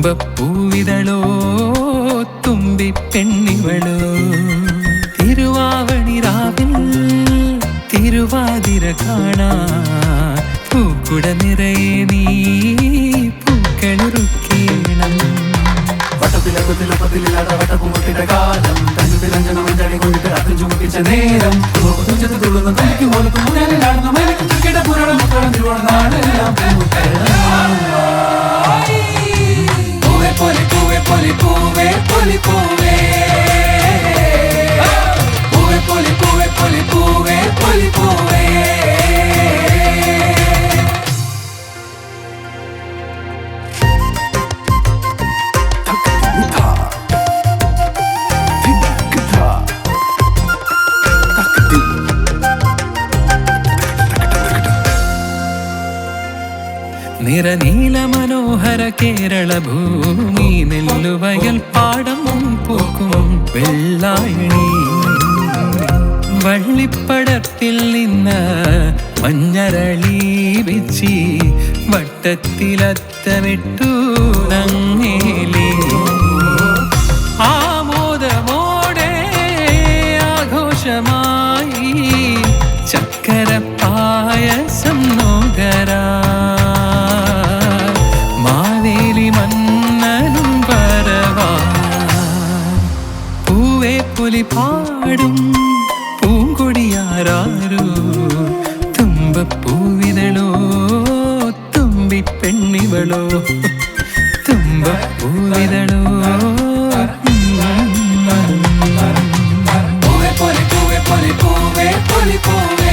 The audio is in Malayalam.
തുമ്പപ്പൂവിതളോ തുമ്പി പെണ്ണിവളോ തിരുവാവണിരാവിൽ തിരുവാതിര കാണാ പൂക്കുട നിറയെ നീ പൂക്കളുറുക്കേണം വട്ടത്തിലൊപ്പത്തിലില്ലാത്ത വട്ടപ്പൂട്ടിന്റെ കാലം തഞ്ചത്തിലഞ്ചനം അഞ്ചടി കൊണ്ടിട്ട് അതും ചുമപ്പിച്ച നേരം തുഞ്ചത്ത് തുള്ളുന്ന തുണിക്ക് പോലെ തുഞ്ഞാലിലാടുന്ന മലക്കും ചുക്കിട പുരണം മുത്തോളം തിരുവോണം നാടെല്ലാം പൂവേ പോലെ പൂവേ പോലെ പൂവേ പോലെ പൂവേ പൂവേ പോലെ പൂവേ പോലെ പൂവേ പോലെ പൂവേ നിറനീല മനോഹര കേരള ഭൂമി നെല്ലുവയൽ പാടം പൂക്കും വെള്ളായണി വള്ളിപ്പടത്തിൽ നിന്ന് മഞ്ഞരളി വെച്ചി വട്ടത്തിലത്തമിട്ടു നങ്ങേലി ആമോദമോടെ ആഘോഷമായി ചക്കര പായസം നോകരാ മാവേലി മന്നനും വരവാ പൂവേ പുലി പാടും പൂങ്കൊടിയാരോ തുമ്പപ്പൂവിതളോ തുമ്പി പെണ്ണിവളോ തുമ്പപ്പൂവിതളോ പൂവേ പോലെ പൂവേ പോലെ പൂവേ പോലെ പൂവേ